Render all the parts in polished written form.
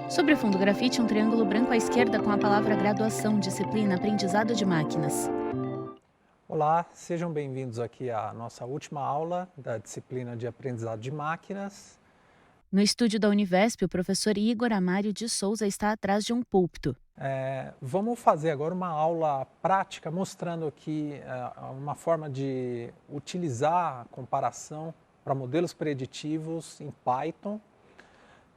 Sobre o fundo grafite, um triângulo branco à esquerda com a palavra graduação, disciplina, aprendizado de máquinas. Olá, sejam bem-vindos aqui à nossa última aula da disciplina de aprendizado de máquinas. No estúdio da Univesp, o professor Igor Amário de Souza está atrás de um púlpito. Vamos fazer agora uma aula prática mostrando aqui uma forma de utilizar a comparação para modelos preditivos em Python.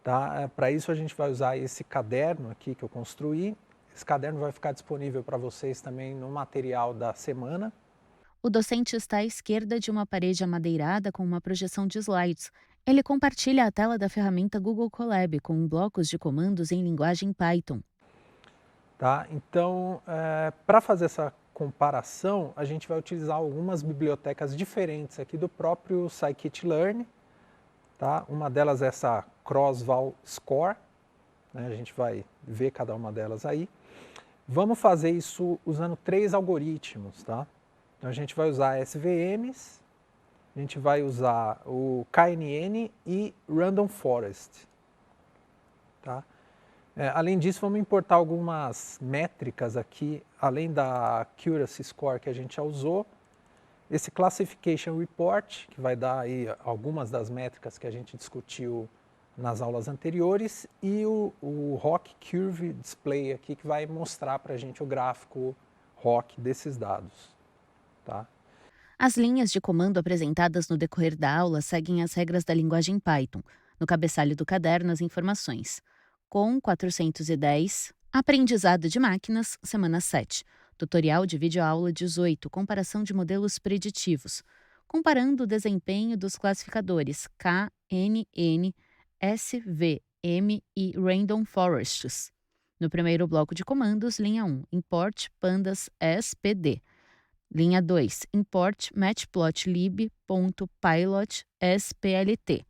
Tá? Para isso a gente vai usar esse caderno aqui que eu construí. Esse caderno vai ficar disponível para vocês também no material da semana. O docente está à esquerda de uma parede amadeirada com uma projeção de slides. Ele compartilha a tela da ferramenta Google Colab com blocos de comandos em linguagem Python. Tá? Então, para fazer essa comparação, a gente vai utilizar algumas bibliotecas diferentes aqui do próprio scikit-learn. Tá? Uma delas é essa Crossval Score, né? A gente vai ver cada uma delas aí. Vamos fazer isso usando 3 algoritmos. Tá? Então, a gente vai usar SVMs, a gente vai usar o KNN e Random Forest. Tá? Além disso, vamos importar algumas métricas aqui, além da Accuracy Score que a gente já usou, esse Classification Report, que vai dar aí algumas das métricas que a gente discutiu nas aulas anteriores, e o ROC Curve Display aqui, que vai mostrar para a gente o gráfico ROC desses dados. Tá? As linhas de comando apresentadas no decorrer da aula seguem as regras da linguagem Python. No cabeçalho do caderno, as informações. Com 410, Aprendizado de Máquinas, semana 7. Tutorial de videoaula 18, comparação de modelos preditivos. Comparando o desempenho dos classificadores K, N, N, S, V, M e Random Forests. No primeiro bloco de comandos, linha 1, import pandas SPD. Linha 2, import matplotlib.pilot.splt.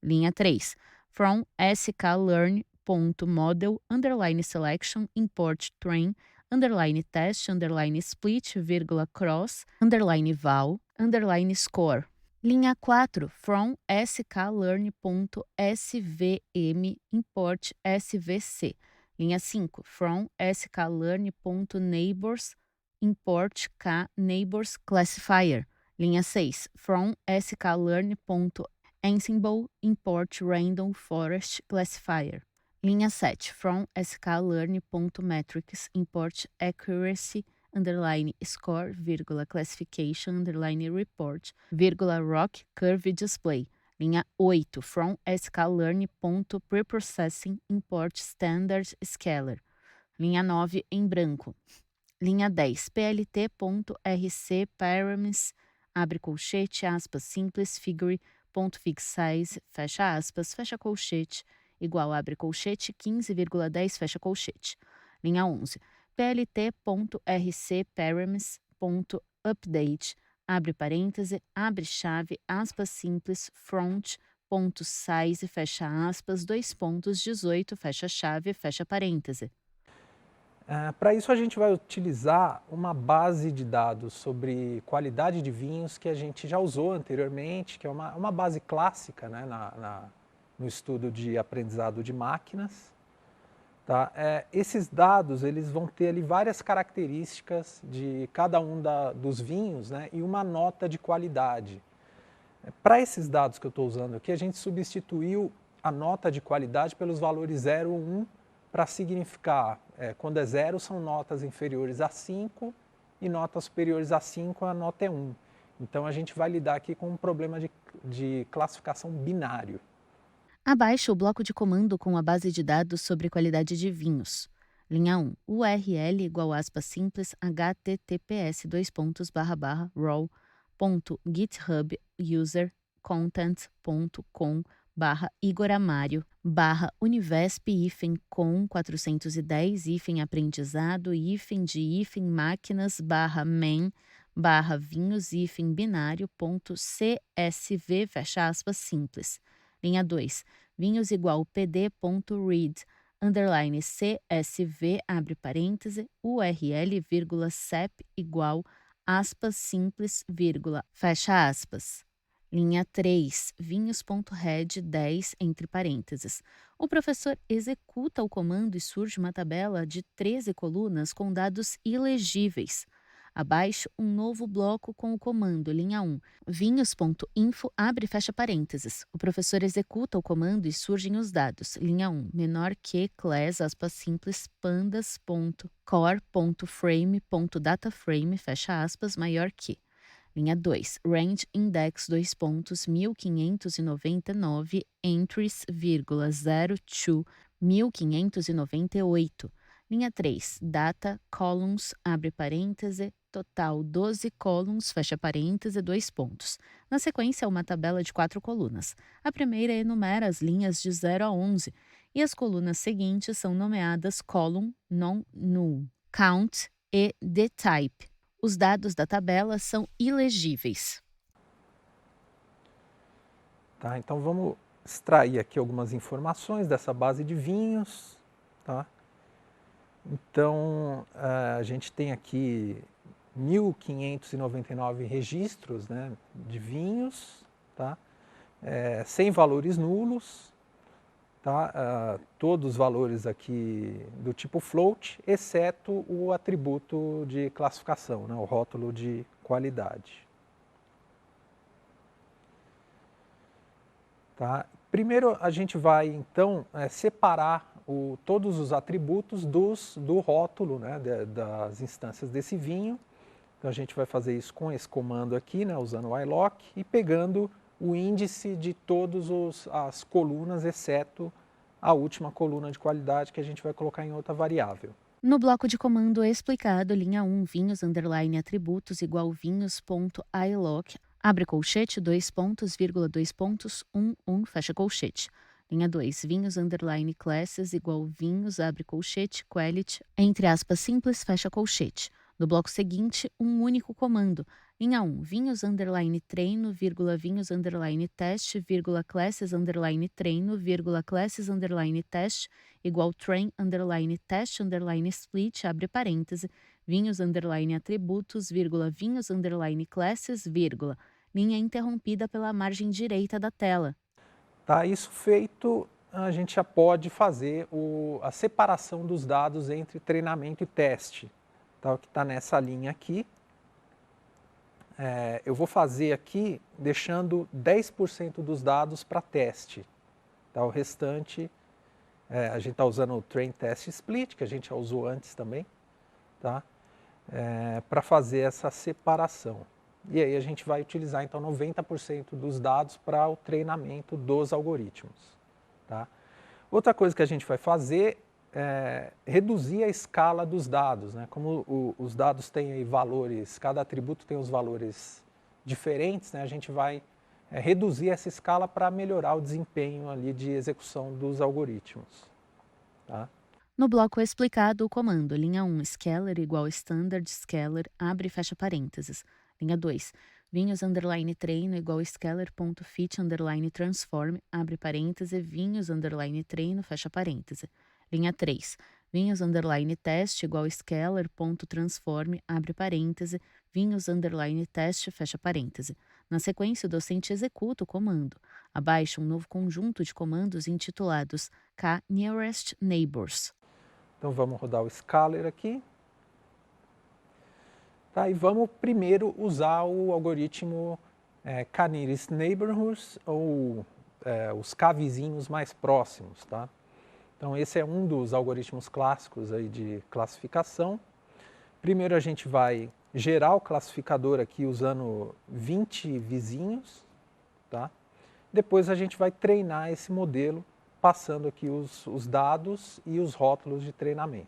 Linha 3, from sklearn.model underline selection import train underline test underline split vírgula cross underline val underline score. Linha 4, from sklearn.svm import svc. Linha 5, from sklearn.neighbors import k neighbors classifier. Linha 6, from sklearn.ensemble import random forest classifier. Linha 7, from sklearn.metrics import accuracy underline score, vírgula, classification, underline report, vírgula, rock curve display. Linha 8, from sklearn.preprocessing import standard scalar. Linha 9, em branco. Linha 10, plt.rc parameters, abre colchete, aspas, simples, figure, ponto fix size, fecha aspas, fecha colchete, igual abre colchete, 15,10, fecha colchete. Linha 11, plt.rc parameters.update, abre parêntese, abre chave, aspas simples, front, ponto size, fecha aspas, 18, fecha chave, fecha parêntese. Para isso a gente vai utilizar uma base de dados sobre qualidade de vinhos que a gente já usou anteriormente, que é uma base clássica, né, no estudo de aprendizado de máquinas. Tá? Esses dados eles vão ter ali várias características de cada um dos vinhos, né, e uma nota de qualidade. Para esses dados que eu estou usando aqui, a gente substituiu a nota de qualidade pelos valores 0 ou 1 para significar, quando é 0 são notas inferiores a 5 e notas superiores a 5 a nota é 1. Então a gente vai lidar aqui com um problema de classificação binário. Abaixo o bloco de comando com a base de dados sobre qualidade de vinhos. Linha 1, URL igual aspas simples https raw.github user-content.com Igor Amário Univesp com 410 aprendizado de máquinas main vinhos binário.csv fecha aspas simples. Linha 2, vinhos igual pd.read underline csv abre parêntese url vírgula sep igual aspas simples vírgula fecha aspas. Linha 3, vinhos.head 10, entre parênteses. O professor executa o comando e surge uma tabela de 13 colunas com dados ilegíveis. Abaixo, um novo bloco com o comando, linha 1, vinhos.info, abre e fecha parênteses. O professor executa o comando e surgem os dados, linha 1, menor que class, aspas simples, pandas.core.frame.dataframe, fecha aspas, maior que. Linha 2, range index 2 pontos 1599 entries, vírgula 02 1598. Linha 3, data columns, abre parêntese, total 12 columns, fecha parêntese, 2 pontos. Na sequência, uma tabela de 4 colunas. A primeira enumera as linhas de 0 a 11 e as colunas seguintes são nomeadas column, non-null, count e dtype. Os dados da tabela são ilegíveis. Tá? Então vamos extrair aqui algumas informações dessa base de vinhos. Tá? Então a gente tem aqui 1.599 registros, né, de vinhos, tá? Sem valores nulos. Tá? Todos os valores aqui do tipo float, exceto o atributo de classificação, né? O rótulo de qualidade. Tá? Primeiro a gente vai então separar todos os atributos do rótulo, né? Das instâncias desse vinho. Então a gente vai fazer isso com esse comando aqui, né? Usando o iloc e pegando o índice de todas as colunas, exceto a última coluna de qualidade que a gente vai colocar em outra variável. No bloco de comando explicado, linha 1, vinhos, underline, atributos, igual vinhos.iloc, abre colchete, 2 pontos, vírgula, 2 pontos, 1, fecha colchete. Linha 2, vinhos, underline, classes, igual vinhos, abre colchete, quality, entre aspas simples, fecha colchete. No bloco seguinte, um único comando. Linha 1, vinhos, underline, treino, vírgula, vinhos, underline, teste, vírgula, classes, underline, treino, vírgula, classes, underline, teste, igual train, underline, teste, underline, split, abre parêntese, vinhos, underline, atributos, vírgula, vinhos, underline, classes, vírgula, linha interrompida pela margem direita da tela. Tá, isso feito, a gente já pode fazer a separação dos dados entre treinamento e teste, tá, o que está nessa linha aqui. Eu vou fazer aqui deixando 10% dos dados para teste. Tá, o restante, a gente está usando o train test split, que a gente já usou antes também, tá, para fazer essa separação. E aí a gente vai utilizar então 90% dos dados para o treinamento dos algoritmos. Tá? Outra coisa que a gente vai fazer é reduzir a escala dos dados. Né? Como os dados têm aí valores, cada atributo tem os valores diferentes, né? A gente vai reduzir essa escala para melhorar o desempenho ali de execução dos algoritmos. Tá? No bloco explicado, o comando linha 1, scalar igual standard scalar, abre e fecha parênteses. Linha 2, vinhos underline treino igual scalar.fit underline transform, abre parêntese, vinhos underline treino, fecha parêntese. Linha 3, vinhos underline teste igual scalar.transform, abre parêntese, vinhos underline teste, fecha parêntese. Na sequência, o docente executa o comando. Abaixo, um novo conjunto de comandos intitulados k-nearest neighbors. Então vamos rodar o scalar aqui. Tá, e vamos primeiro usar o algoritmo k-nearest neighbors, ou os k-vizinhos mais próximos. Tá? Então esse é um dos algoritmos clássicos aí de classificação. Primeiro a gente vai gerar o classificador aqui usando 20 vizinhos. Tá? Depois a gente vai treinar esse modelo passando aqui os dados e os rótulos de treinamento.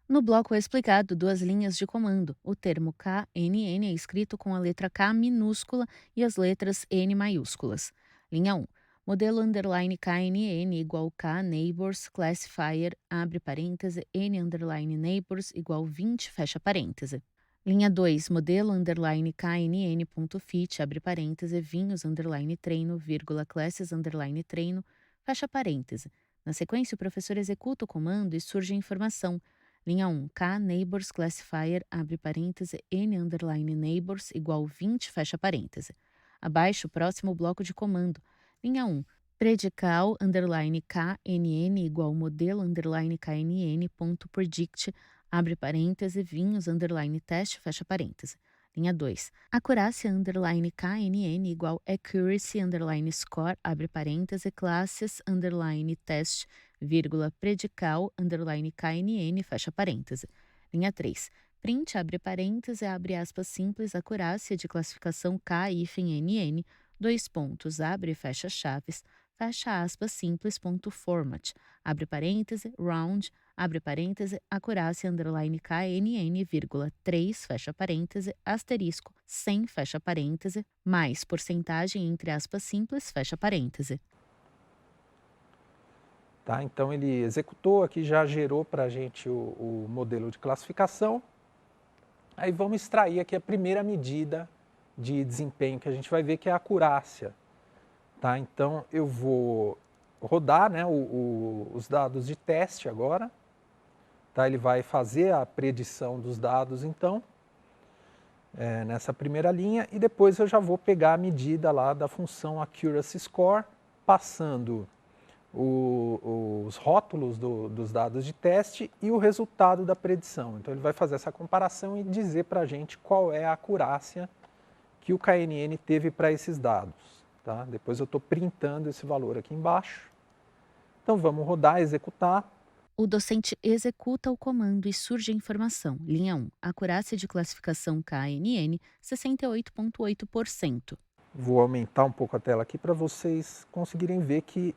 No bloco explicado, 2 linhas de comando. O termo KNN é escrito com a letra K minúscula e as letras N maiúsculas. Linha 1. Modelo underline KNN igual K neighbors classifier, abre parêntese, N underline neighbors igual 20, fecha parêntese. Linha 2. Modelo underline KNN.fit, abre parêntese, vinhos underline treino, vírgula, classes underline treino, fecha parêntese. Na sequência, o professor executa o comando e surge a informação. Linha 1, k neighbors classifier, abre parêntese, n underline neighbors igual 20, fecha parêntese. Abaixo, o próximo bloco de comando. Linha 1. Predical underline KNN igual modelo underline KNN ponto predict, abre parêntese, vinhos underline teste, fecha parêntese. Linha 2. Acurácia underline KNN igual accuracy underline score, abre parêntese, classes underline test, vírgula, predical underline KNN, fecha parêntese. Linha 3. Print, abre parêntese, abre aspas simples, acurácia de classificação K-NN, dois pontos, abre e fecha chaves, fecha aspas simples, ponto format, abre parêntese, round, abre parêntese, acurácia underline KNN, vírgula, 3, fecha parêntese, asterisco, 100, fecha parêntese, mais porcentagem entre aspas simples, fecha parêntese. Tá? Então ele executou aqui, já gerou para a gente o modelo de classificação. Aí vamos extrair aqui a primeira medida de desempenho que a gente vai ver, que é a acurácia. Tá? Então eu vou rodar, né, os dados de teste agora. Tá? Ele vai fazer a predição dos dados então, nessa primeira linha, e depois eu já vou pegar a medida lá da função accuracy score, passando os rótulos dos dados de teste e o resultado da predição. Então ele vai fazer essa comparação e dizer para a gente qual é a acurácia que o KNN teve para esses dados. Tá? Depois eu estou printando esse valor aqui embaixo. Então vamos rodar, executar. O docente executa o comando e surge a informação. Linha 1. Acurácia de classificação KNN, 68,8%. Vou aumentar um pouco a tela aqui para vocês conseguirem ver que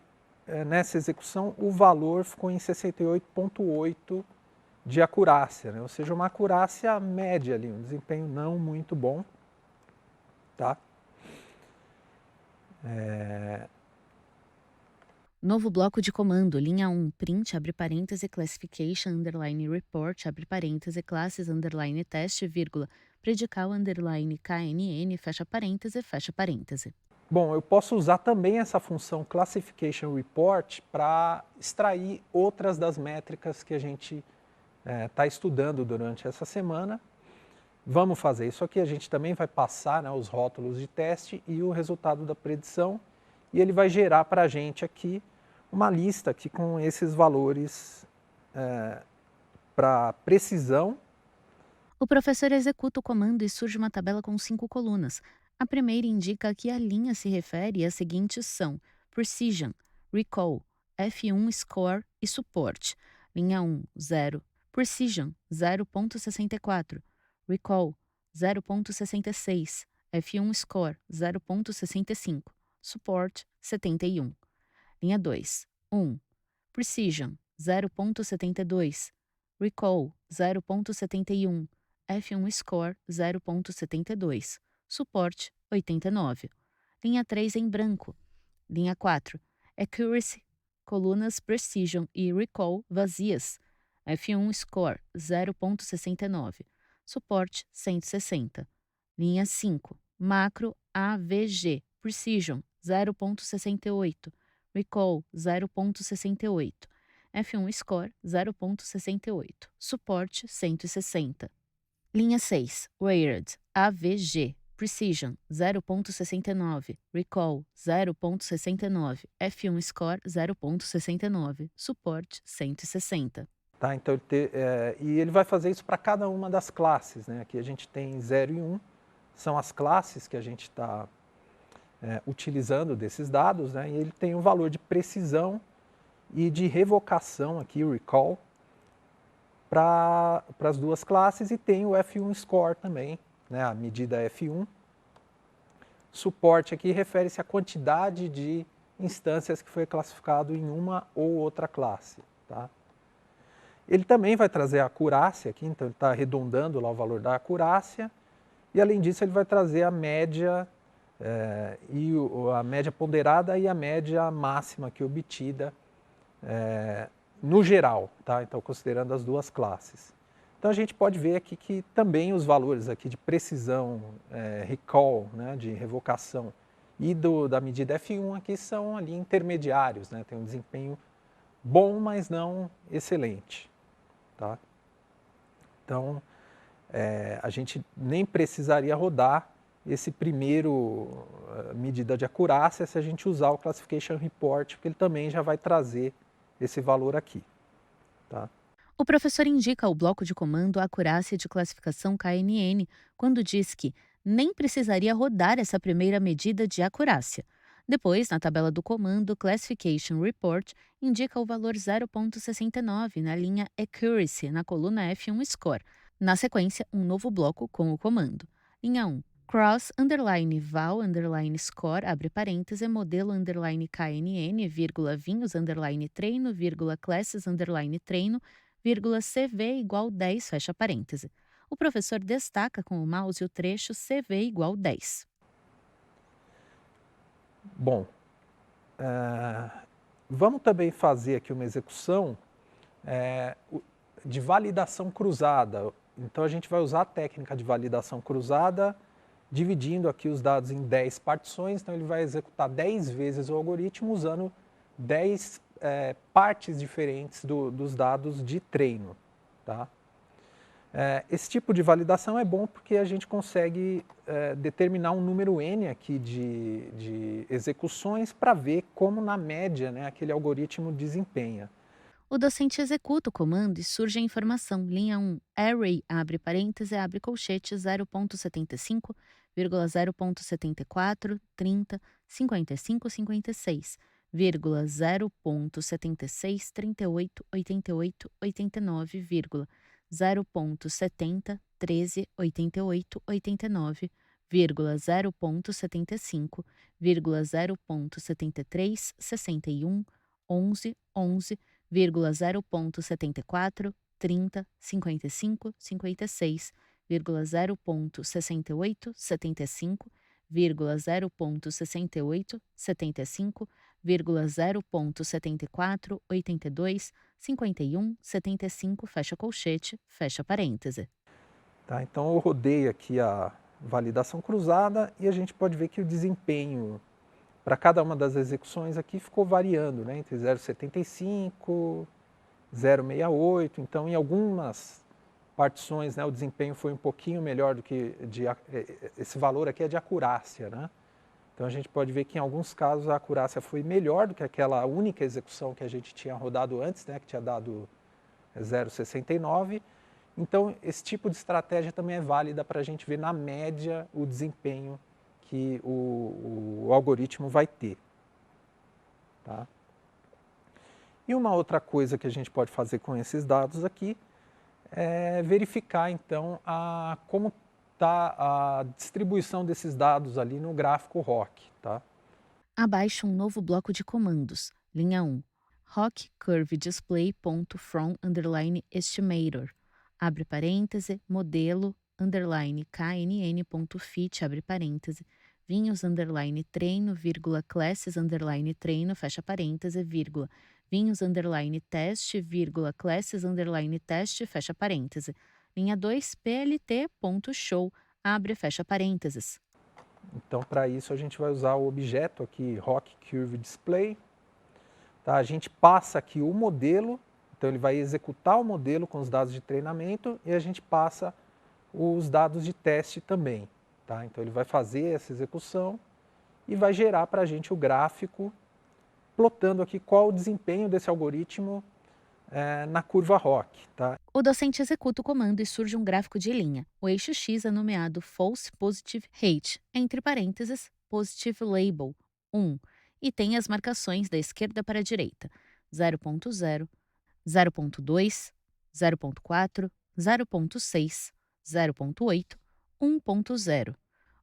nessa execução o valor ficou em 68,8% de acurácia, né? Ou seja, uma acurácia média ali, um desempenho não muito bom. Tá? Novo bloco de comando, linha 1, print, abre parêntese, classification, underline report, abre parêntese, classes, underline teste, vírgula, predical, underline KNN, fecha parêntese. Bom, eu posso usar também essa função classification report para extrair outras das métricas que a gente está estudando durante essa semana. Vamos fazer isso aqui, a gente também vai passar, né, os rótulos de teste e o resultado da predição, e ele vai gerar para a gente aqui uma lista aqui com esses valores para precisão. O professor executa o comando e surge uma tabela com 5 colunas. A primeira indica que a linha se refere às seguintes são Precision, Recall, F1 Score e Suporte. Linha 1, 0. Precision, 0,64. Recall, 0,66. F1 Score, 0,65. Support, 71. Linha 2, 1. Precision, 0,72. Recall, 0,71. F1 Score, 0,72. Suporte, 89. Linha 3 em branco. Linha 4. Accuracy, colunas Precision e Recall vazias. F1 Score, 0,69. Suporte, 160. Linha 5. Macro AVG, Precision, 0,68. Recall, 0,68. F1 Score, 0,68. Suporte, 160. Linha 6. Wired, AVG, Precision, 0,69. Recall, 0,69. F1 Score, 0,69. Suporte, 160. Tá? Então, e ele vai fazer isso para cada uma das classes, né? Aqui a gente tem 0 e 1, são as classes que a gente está utilizando desses dados, né? E ele tem um valor de precisão e de revocação aqui, o recall, para as duas classes, e tem o F1 Score também, né? A medida F1. Suporte aqui refere-se à quantidade de instâncias que foi classificado em uma ou outra classe. Tá? Ele também vai trazer a acurácia aqui, então ele está arredondando lá o valor da acurácia, e além disso ele vai trazer a média, a média ponderada e a média máxima aqui obtida no geral, tá? Então considerando as duas classes. Então a gente pode ver aqui que também os valores aqui de precisão, recall, né, de revocação, e da medida F1 aqui são ali intermediários, né? Tem um desempenho bom, mas não excelente. Tá? Então, a gente nem precisaria rodar esse primeiro medida de acurácia se a gente usar o Classification Report, porque ele também já vai trazer esse valor aqui, tá? O professor indica ao bloco de comando a acurácia de classificação KNN quando diz que nem precisaria rodar essa primeira medida de acurácia. Depois, na tabela do comando Classification Report, indica o valor 0,69 na linha Accuracy, na coluna F1 Score. Na sequência, um novo bloco com o comando. Linha 1. Cross underline val underline score, abre parêntese, modelo underline KNN, vírgula, vinhos underline treino, vírgula, classes underline treino, vírgula, CV igual 10, fecha parêntese. O professor destaca com o mouse o trecho CV igual 10. Bom, vamos também fazer aqui uma execução de validação cruzada. Então a gente vai usar a técnica de validação cruzada, dividindo aqui os dados em 10 partições, então ele vai executar 10 vezes o algoritmo usando 10 partes diferentes dos dados de treino, tá? Esse tipo de validação é bom porque a gente consegue determinar um número N aqui de execuções para ver como na média, né, aquele algoritmo desempenha. O docente executa o comando e surge a informação. Linha 1, array, abre parêntese, abre colchete, 0,75, 0,74, 30, 55, 56, 0,76, 38, 88, 89, 0,70, 13, 88, 89, 0,75, 0,73, 61, 11, 11, 0,74, 30, 55, 56, 0,68, 75, 0,68, 75, 0,74, 82, 51, 75, fecha colchete, fecha parêntese. Tá, então eu rodei aqui a validação cruzada e a gente pode ver que o desempenho para cada uma das execuções aqui ficou variando, né, entre 0,75, 0,68, então em algumas partições, né, o desempenho foi um pouquinho melhor do que esse valor aqui é de acurácia, né? Então a gente pode ver que em alguns casos a acurácia foi melhor do que aquela única execução que a gente tinha rodado antes, né, que tinha dado 0,69. Então esse tipo de estratégia também é válida para a gente ver na média o desempenho que o algoritmo vai ter, tá? E uma outra coisa que a gente pode fazer com esses dados aqui é verificar então como está a distribuição desses dados ali no gráfico ROC, tá? Abaixo um novo bloco de comandos. Linha 1. ROC Curve Display .from underline estimator. Abre parêntese, modelo underline knn.fit, abre parêntese, vinhos underline treino, vírgula, classes underline treino, fecha parêntese, vírgula, vinhos underline teste, vírgula, classes underline teste, fecha parêntese. Linha 2, plt.show, abre, fecha parênteses. Então, para isso, a gente vai usar o objeto aqui, ROC Curve Display. Tá? A gente passa aqui o modelo, então ele vai executar o modelo com os dados de treinamento e a gente passa os dados de teste também. Tá? Então, ele vai fazer essa execução e vai gerar para a gente o gráfico, plotando aqui qual o desempenho desse algoritmo na curva ROC. Tá? O docente executa o comando e surge um gráfico de linha. O eixo X é nomeado False Positive Rate, entre parênteses, Positive Label, 1, e tem as marcações da esquerda para a direita, 0,0, 0,2, 0,4, 0,6, 0,8, 1,0.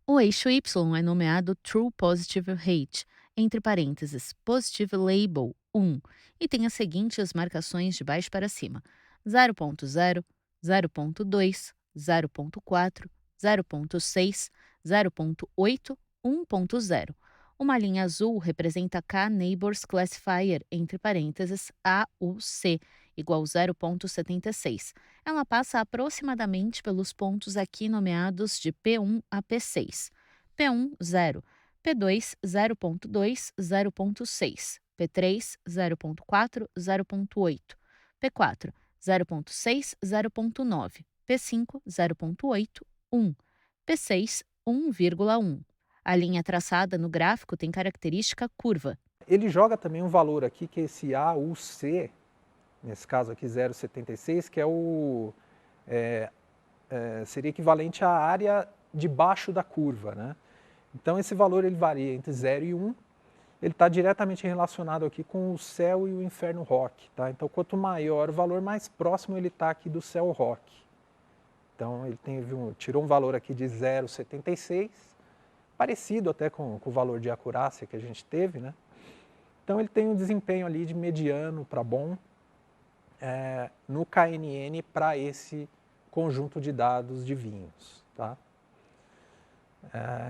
O eixo Y é nomeado True Positive Rate, entre parênteses, Positive Label, 1, e tem as seguintes marcações de baixo para cima, 0,0, 0,2, 0,4, 0,6, 0,8, 1,0. Uma linha azul representa K-Neighbors Classifier, entre parênteses, AUC, igual 0,76. Ela passa aproximadamente pelos pontos aqui nomeados de P1 a P6. P1, 0. P2, 0,2, 0,6. P3, 0,4, 0,8. P4, 0,6, 0,9. P5, 0,8, 1. P6, 1,1. A linha traçada no gráfico tem característica curva. Ele joga também um valor aqui, que é esse AUC, nesse caso aqui 0,76, que é seria equivalente à área debaixo da curva, né? Então esse valor ele varia entre 0 e 1, ele está diretamente relacionado aqui com o céu e o inferno rock, tá? Então quanto maior o valor, mais próximo ele está aqui do céu rock. Então ele tirou um valor aqui de 0,76, parecido até com o valor de acurácia que a gente teve, né? Então ele tem um desempenho ali de mediano para bom no KNN para esse conjunto de dados de vinhos, tá?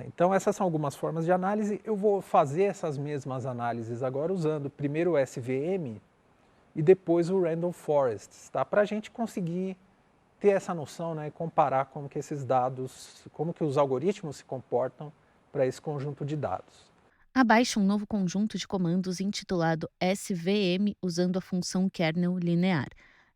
Então essas são algumas formas de análise. Eu vou fazer essas mesmas análises agora usando primeiro o SVM e depois o Random Forests, tá? Para a gente conseguir ter essa noção, né, e comparar como que esses dados, como que os algoritmos se comportam para esse conjunto de dados. Abaixe um novo conjunto de comandos intitulado SVM usando a função kernel linear.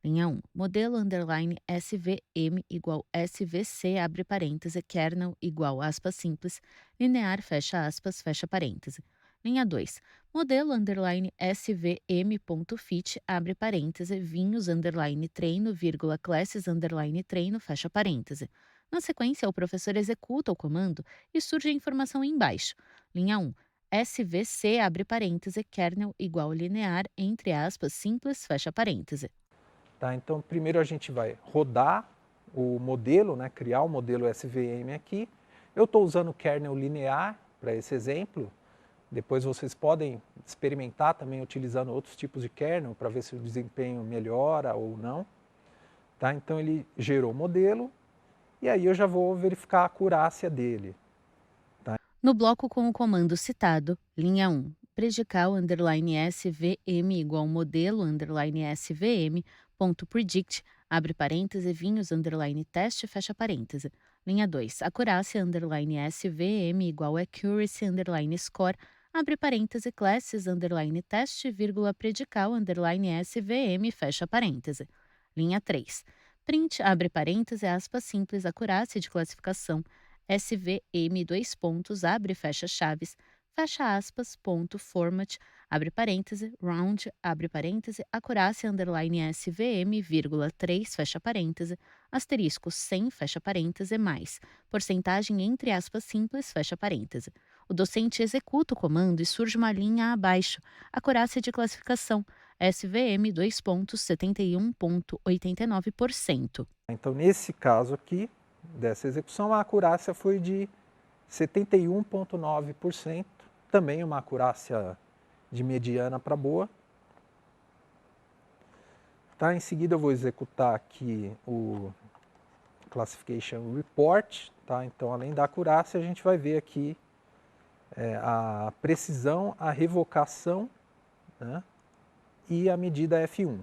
Linha 1. Modelo underline SVM igual SVC, abre parêntese, kernel igual aspas simples, linear, fecha aspas, fecha parêntese. Linha 2. Modelo underline SVM.fit, abre parêntese, vinhos underline treino, vírgula, classes underline treino, fecha parêntese. Na sequência, o professor executa o comando e surge a informação embaixo. Linha 1. SVC, abre parêntese, kernel igual linear, entre aspas, simples, fecha parêntese. Tá? Então, primeiro a gente vai rodar o modelo, né, criar o modelo SVM aqui. Eu estou usando o kernel linear para esse exemplo. Depois vocês podem experimentar também utilizando outros tipos de kernel para ver se o desempenho melhora ou não. Tá? Então, ele gerou o modelo e aí eu já vou verificar a acurácia dele. No bloco com o comando citado, linha 1, predical underline SVM igual modelo underline SVM, ponto predict, abre parêntese, vinhos underline teste, fecha parêntese. Linha 2, acurácia underline SVM igual accuracy underline score, abre parêntese, classes underline teste, vírgula, predical underline SVM, fecha parêntese. Linha 3, print, abre parêntese, aspas simples, acurácia de classificação, SVM, dois pontos, abre e fecha chaves, fecha aspas, ponto, format, abre parêntese, round, abre parêntese, acurácia, underline SVM, vírgula, 3, fecha parêntese, asterisco 100, fecha parêntese, mais, porcentagem entre aspas simples, fecha parêntese. O docente executa o comando e surge uma linha abaixo, acurácia de classificação, SVM, dois pontos, 71,89%. Então, nesse caso aqui, dessa execução, a acurácia foi de 71,9%, também uma acurácia de mediana para boa. Tá? Em seguida eu vou executar aqui o Classification Report. Tá? Então, além da acurácia, a gente vai ver aqui a precisão, a revocação, né, e a medida F1.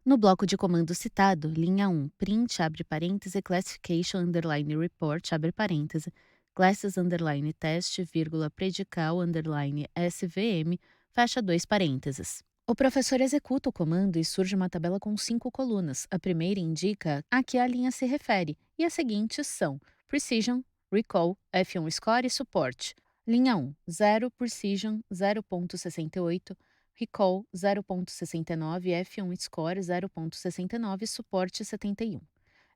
No bloco de comando citado, linha 1, print, abre parêntese, classification, underline, report, abre parêntese, classes, underline, teste, vírgula, predical, underline, SVM, fecha dois parênteses. O professor executa o comando e surge uma tabela com 5 colunas. A primeira indica a que a linha se refere, e as seguintes são Precision, Recall, F1 Score e Support. Linha 1, 0, Precision, 0,68, Recall 0,69, F1 Score 0,69, suporte 71.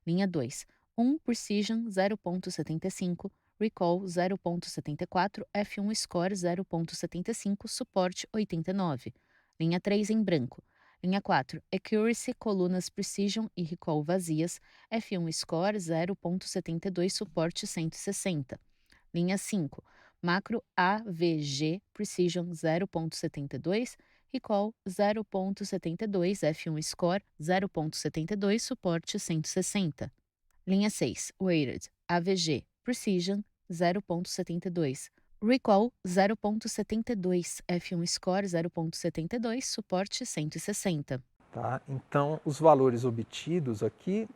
Linha 2, 1 Precision 0,75, Recall 0,74, F1 Score 0,75, suporte 89. Linha 3 em branco. Linha 4, Accuracy, colunas Precision e Recall vazias, F1 Score 0,72, suporte 160. Linha 5, Macro AVG, Precision 0,72, Recall 0,72, F1 Score 0,72, suporte 160. Linha 6, Weighted, AVG, Precision 0,72, Recall 0,72, F1 Score 0,72, suporte 160. Tá? Então, os valores obtidos aqui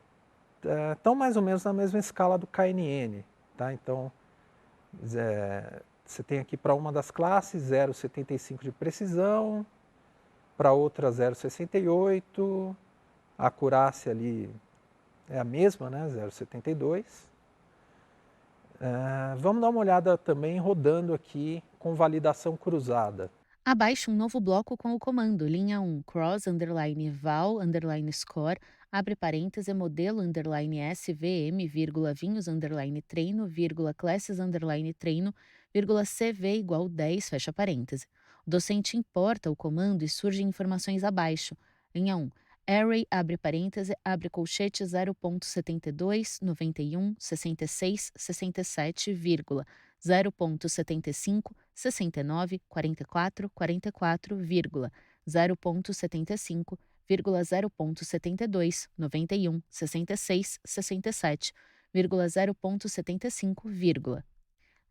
estão mais ou menos na mesma escala do KNN. Tá? Então, você tem aqui para uma das classes 0,75 de precisão, para outra 0,68, a acurácia ali é a mesma, né, 0,72. Vamos dar uma olhada também rodando aqui com validação cruzada. Abaixe um novo bloco com o comando linha 1, cross underline val underline score, abre parêntese, modelo underline svm, vírgula, vinhos underline treino, vírgula, classes underline treino, vírgula, cv igual 10, fecha parêntese. O docente importa o comando e surgem informações abaixo. Linha 1, array, abre parêntese, abre colchete 0.72, 91, 66, 67, vírgula, 0.75, 69, 44, 44, vírgula, 0.75, vírgula, 0.72, 91, 66, 67, vírgula, 0.75, vírgula.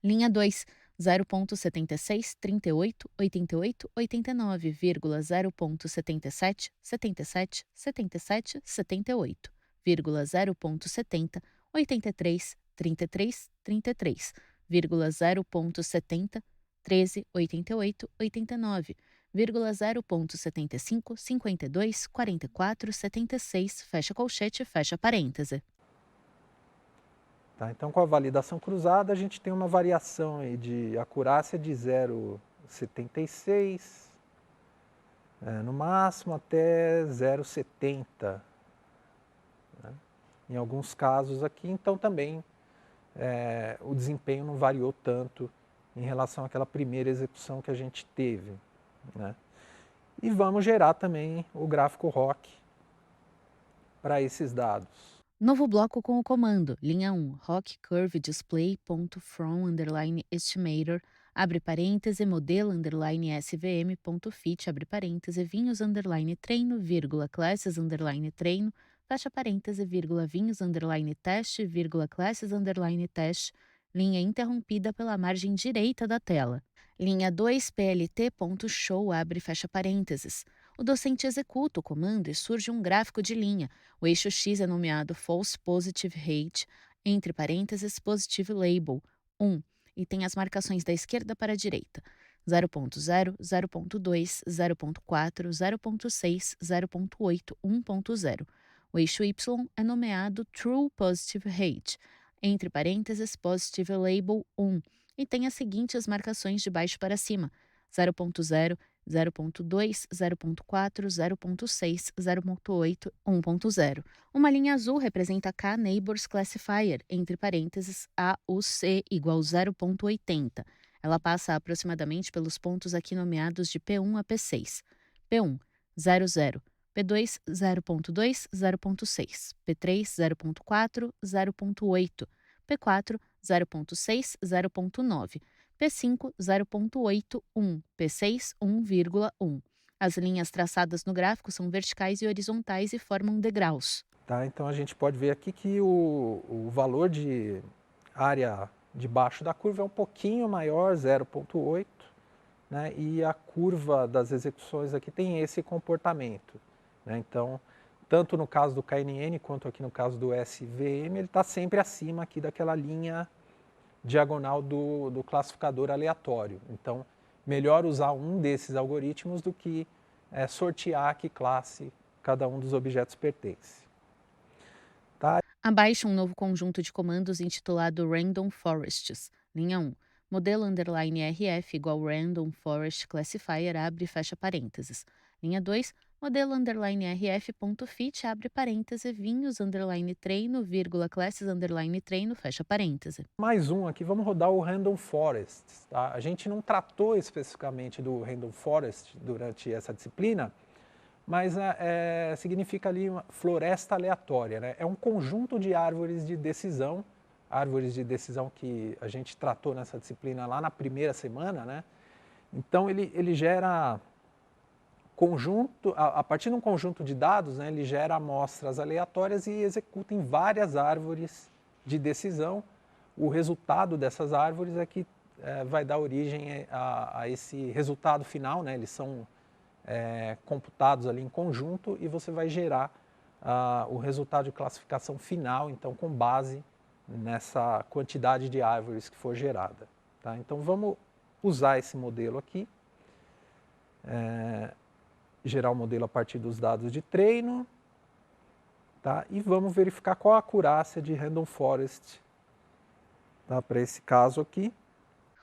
Linha 2, 0.76, 38, 88, 89, vírgula, 0.77, 77, 77, 78, vírgula, 0.70, 83, 33, 33, vírgula, 0.70, 13, 88, 89, vírgula, 0.75, 52, 44, 76, fecha colchete, fecha parêntese. Tá? Então, com a validação cruzada, a gente tem uma variação aí de acurácia de 0,76, no máximo até 0,70, né? Em alguns casos aqui, então também o desempenho não variou tanto em relação àquela primeira execução que a gente teve, né? E vamos gerar também o gráfico ROC para esses dados. Novo bloco com o comando, linha 1, rock curve display.from underline estimator, abre parêntese, modelo underline svm.fit, abre parêntese, vinhos underline treino, vírgula, classes underline treino, fecha parêntese, vírgula, vinhos underline teste, vírgula, classes underline teste, linha interrompida pela margem direita da tela. Linha 2, plt.show, abre e fecha parênteses. O docente executa o comando e surge um gráfico de linha. O eixo X é nomeado False Positive Rate, entre parênteses, Positive Label, 1, e tem as marcações da esquerda para a direita, 0.0, 0.2, 0.4, 0.6, 0.8, 1.0. O eixo Y é nomeado True Positive Rate, entre parênteses, Positive Label, 1, e tem as seguintes marcações de baixo para cima, 0.0, 0.2, 0.4, 0.6, 0.8, 1.0. Uma linha azul representa K Neighbors Classifier, entre parênteses, AUC igual 0.80. Ela passa aproximadamente pelos pontos aqui nomeados de P1 a P6. P1, 00. P2, 0.2, 0.6. P3, 0.4, 0.8. P4, 0.6, 0.9. P5, 0.81, P6, 1,1. As linhas traçadas no gráfico são verticais e horizontais e formam degraus. Tá? Então a gente pode ver aqui que o valor de área debaixo da curva é um pouquinho maior, 0,8, né? E a curva das execuções aqui tem esse comportamento, né? Então, tanto no caso do KNN quanto aqui no caso do SVM, ele está sempre acima aqui daquela linha diagonal do classificador aleatório. Então, melhor usar um desses algoritmos do que sortear a que classe cada um dos objetos pertence. Tá? Abaixe um novo conjunto de comandos intitulado Random Forests. Linha 1. Modelo underline RF igual Random Forest Classifier, abre e fecha parênteses. Linha 2. Modelo underline rf.fit, abre parêntese, vinhos underline treino, vírgula, classes underline treino, fecha parêntese. Mais um aqui, vamos rodar o Random Forest. Tá? A gente não tratou especificamente do Random Forest durante essa disciplina, mas significa ali uma floresta aleatória, né? É um conjunto de árvores de decisão que a gente tratou nessa disciplina lá na primeira semana, né? Então ele gera conjunto, a partir de um conjunto de dados, né, ele gera amostras aleatórias e executa em várias árvores de decisão. O resultado dessas árvores é que vai dar origem a esse resultado final, né? Eles são computados ali em conjunto e você vai gerar o resultado de classificação final, então com base nessa quantidade de árvores que for gerada. Tá? Então vamos usar esse modelo aqui, gerar o modelo a partir dos dados de treino, tá? E vamos verificar qual a acurácia de Random Forest tá? Para esse caso aqui.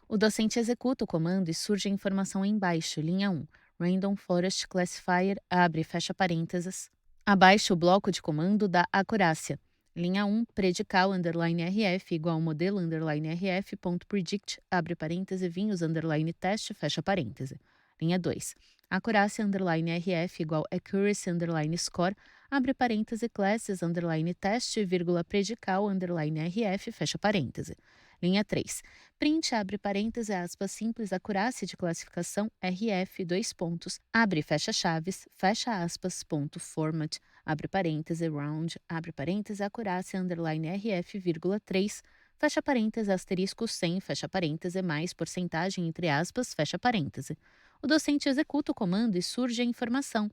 O docente executa o comando e surge a informação embaixo, linha 1. Random Forest Classifier, abre e fecha parênteses. Abaixo, o bloco de comando da acurácia. Linha 1, predical underline RF igual modelo underline RF ponto predict, abre parêntese, vinhos underline teste, fecha parêntese. Linha 2, acurácia underline RF igual accuracy underline score, abre parêntese, classes underline teste, vírgula predical underline RF, fecha parêntese. Linha 3, print, abre parêntese, aspas, simples, acurácia de classificação RF, dois pontos, abre e fecha chaves, fecha aspas, ponto, format, abre parêntese, round, abre parêntese, acurácia, underline RF, vírgula 3, fecha parêntese, asterisco 100, fecha parêntese, mais porcentagem, entre aspas, fecha parêntese. O docente executa o comando e surge a informação.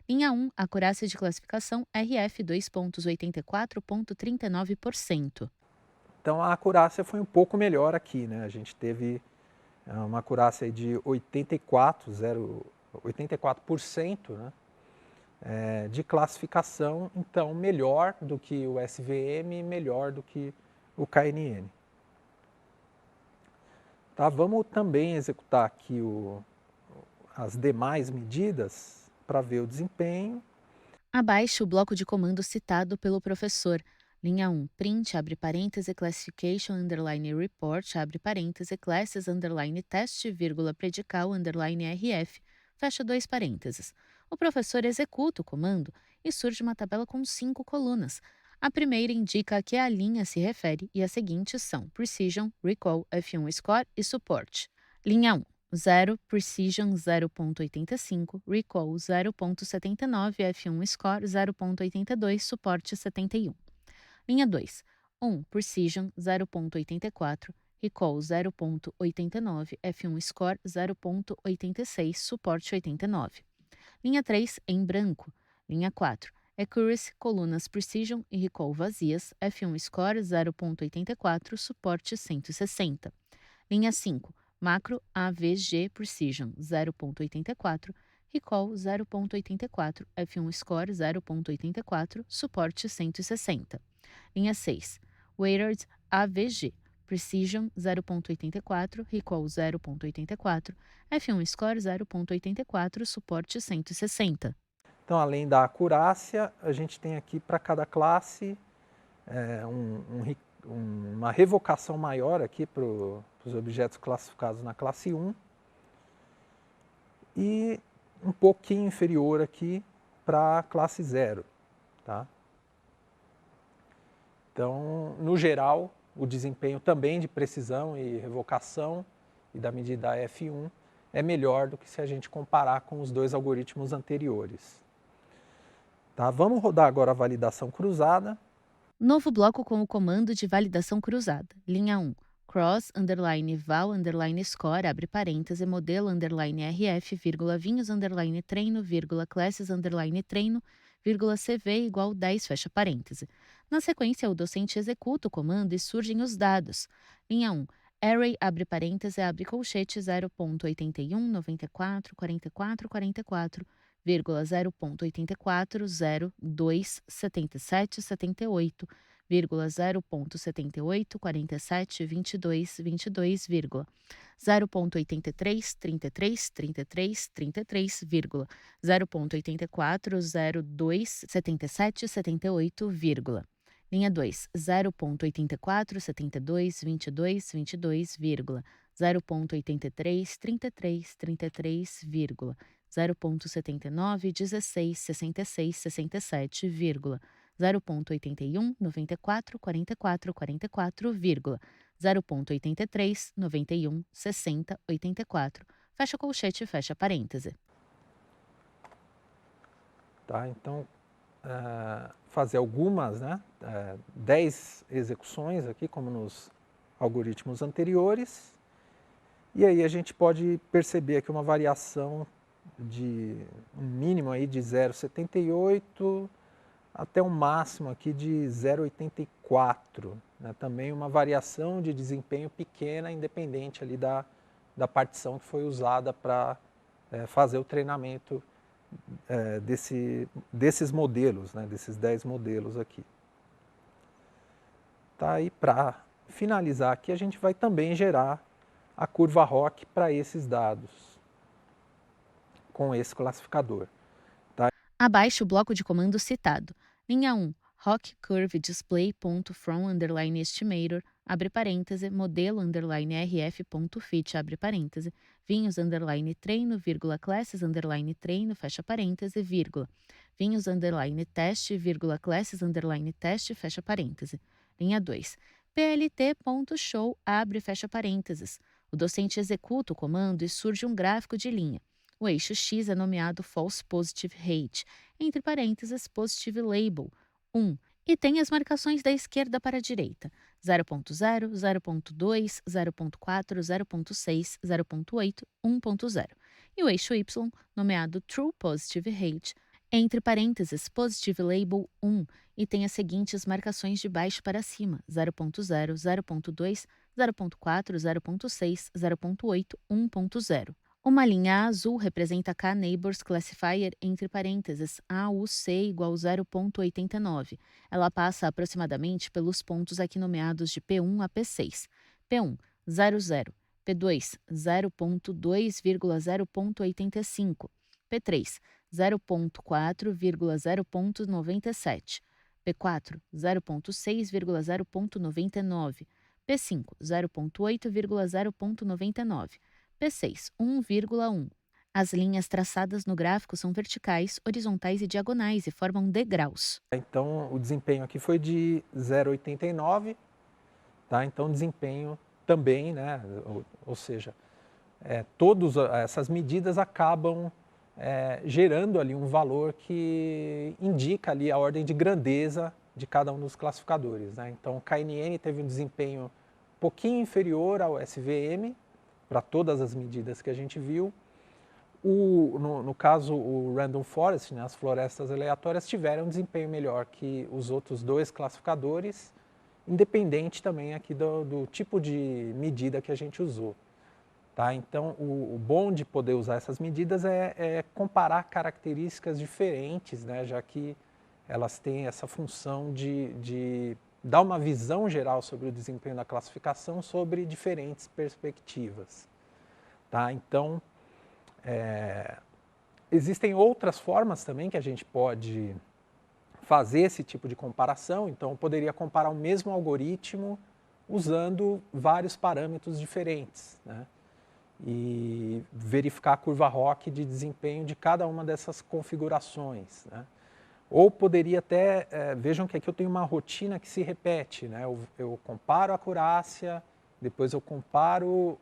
Linha 1, acurácia de classificação RF 2,84,39%. Então a acurácia foi um pouco melhor aqui, né? A gente teve uma acurácia de 84%, né? De classificação, então melhor do que o SVM, melhor do que o KNN. Tá? Vamos também executar aqui as demais medidas para ver o desempenho. Abaixo, o bloco de comando citado pelo professor. Linha 1, print, abre parêntese, classification, underline report, abre parêntese, classes, underline test, vírgula predical, underline RF, fecha dois parênteses. O professor executa o comando e surge uma tabela com 5 colunas. A primeira indica a que a linha se refere e as seguintes são Precision, Recall, F1 Score e Support. Linha 1. 0, Precision 0,85, Recall 0,79, F1 Score 0,82, Suporte 71. Linha 2. 1, Precision 0,84, Recall 0,89, F1 Score 0,86, Suporte 89. Linha 3, em branco. Linha 4. Accuracy, colunas Precision e Recall vazias, F1 Score 0,84, Suporte 160. Linha 5. Macro AVG Precision 0,84, Recall 0,84, F1 Score 0,84, Suporte 160. Linha 6. Weighted AVG Precision 0,84, Recall 0,84, F1 Score 0,84, Suporte 160. Então, além da acurácia, a gente tem aqui para cada classe uma revocação maior aqui para os objetos classificados na classe 1 e um pouquinho inferior aqui para a classe 0. Tá? Então, no geral, o desempenho também de precisão e revocação e da medida F1 é melhor do que se a gente comparar com os dois algoritmos anteriores. Tá? Vamos rodar agora a validação cruzada. Novo bloco com o comando de validação cruzada. Linha 1. Cross, underline, val, underline, score, abre parêntese, modelo, underline, RF, vírgula, vinhos, underline, treino, vírgula, classes, underline, treino, vírgula, CV igual 10, fecha parêntese. Na sequência, o docente executa o comando e surgem os dados. Linha 1. Array, abre parêntese, abre colchete, 0,81, 94, 44, 44, 0,84, 02, 77, 78, 0,78, 47, 22, 22, 0,83, 33, 33, 33, 0,84, 02, 77, 78, linha 2, 0,84, 72, 22, 22, 0,83, 33, 33, 0,79, 16, 66, 67, 0,81, 94, 44, 44, 0,83, 91, 60, 84. Fecha colchete e fecha parêntese. Tá? Então, fazer algumas, 10 execuções aqui, como nos algoritmos anteriores. E aí a gente pode perceber aqui uma variação de um mínimo aí de 0,78 até um máximo aqui de 0,84. Né? Também uma variação de desempenho pequena, independente ali da partição que foi usada para fazer o treinamento desses modelos, né? Desses 10 modelos aqui. Tá? E para finalizar aqui, a gente vai também gerar a curva ROC para esses dados, com esse classificador. Abaixo o bloco de comandos citado. Linha 1. ROC Curve Display .from underline estimator, abre parêntese, modelo underline rf.fit, abre parêntese, vinhos underline treino, vírgula, classes underline treino, fecha parêntese, vírgula, vinhos underline teste, vírgula, classes underline teste, fecha parêntese. Linha 2. plt.show, abre e fecha parênteses. O docente executa o comando e surge um gráfico de linha. O eixo X é nomeado False Positive Rate, entre parênteses, Positive Label, 1, e tem as marcações da esquerda para a direita, 0.0, 0.2, 0.4, 0.6, 0.8, 1.0. E o eixo Y, nomeado True Positive Rate, entre parênteses, Positive Label 1, e tem as seguintes marcações de baixo para cima, 0.0, 0.2, 0.4, 0.6, 0.8, 1.0. Uma linha azul representa K-Neighbors Classifier entre parênteses AUC igual 0.89. Ela passa aproximadamente pelos pontos aqui nomeados de P1 a P6. P1, 00. P2, 0.2,0.85. P3, 0.4,0.97. P4, 0.6,0.99. P5, 0.8,0.99. P6, 1,1. As linhas traçadas no gráfico são verticais, horizontais e diagonais e formam degraus. Então, o desempenho aqui foi de 0,89, tá? Então, desempenho também, né? Ou seja, todas essas medidas acabam gerando ali um valor que indica ali a ordem de grandeza de cada um dos classificadores, né? Então, o KNN teve um desempenho um pouquinho inferior ao SVM, para todas as medidas que a gente viu. No caso, o Random Forest, né, as florestas aleatórias, tiveram um desempenho melhor que os outros dois classificadores, independente também aqui do tipo de medida que a gente usou. Tá? Então, o bom de poder usar essas medidas é comparar características diferentes, né, já que elas têm essa função de dar uma visão geral sobre o desempenho da classificação sobre diferentes perspectivas. Tá? Então, existem outras formas também que a gente pode fazer esse tipo de comparação. Então, eu poderia comparar o mesmo algoritmo usando vários parâmetros diferentes, né? E verificar a curva ROC de desempenho de cada uma dessas configurações, né? Ou poderia até, vejam que aqui eu tenho uma rotina que se repete, né? Eu comparo a acurácia, depois eu comparo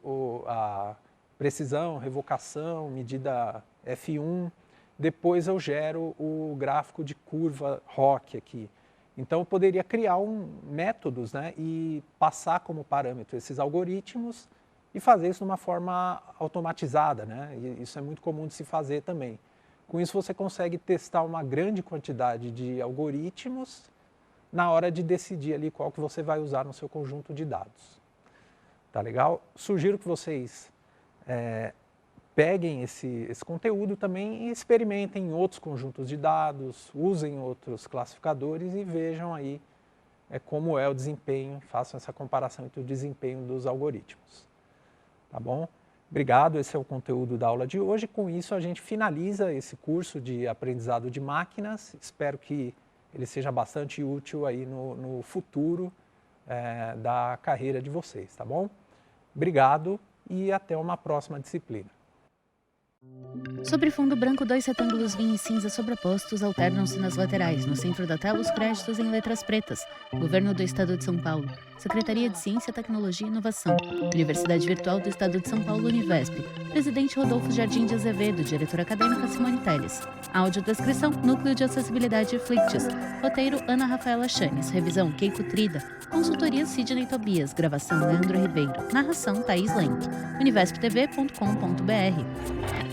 a precisão, revocação, medida F1, depois eu gero o gráfico de curva ROC aqui. Então eu poderia criar métodos, né, e passar como parâmetro esses algoritmos e fazer isso de uma forma automatizada, né? E isso é muito comum de se fazer também. Com isso você consegue testar uma grande quantidade de algoritmos na hora de decidir ali qual que você vai usar no seu conjunto de dados. Tá legal? Sugiro que vocês peguem esse conteúdo também e experimentem em outros conjuntos de dados, usem outros classificadores e vejam aí como é o desempenho, façam essa comparação entre o desempenho dos algoritmos. Tá bom? Obrigado, esse é o conteúdo da aula de hoje. Com isso, a gente finaliza esse curso de aprendizado de máquinas. Espero que ele seja bastante útil aí no futuro da carreira de vocês, tá bom? Obrigado e até uma próxima disciplina. Sobre fundo branco, 2 retângulos vinho e cinza sobrepostos alternam-se nas laterais. No centro da tela, os créditos em letras pretas. Governo do Estado de São Paulo. Secretaria de Ciência, Tecnologia e Inovação. Universidade Virtual do Estado de São Paulo, Univesp. Presidente Rodolfo Jardim de Azevedo. Diretora acadêmica Simone Telles. Audiodescrição, Núcleo de Acessibilidade Flicts. Roteiro, Ana Rafaela Chanes. Revisão, Keiko Trida. Consultoria, Sidney Tobias. Gravação, Leandro Ribeiro. Narração, Thaís Lenk. univesptv.com.br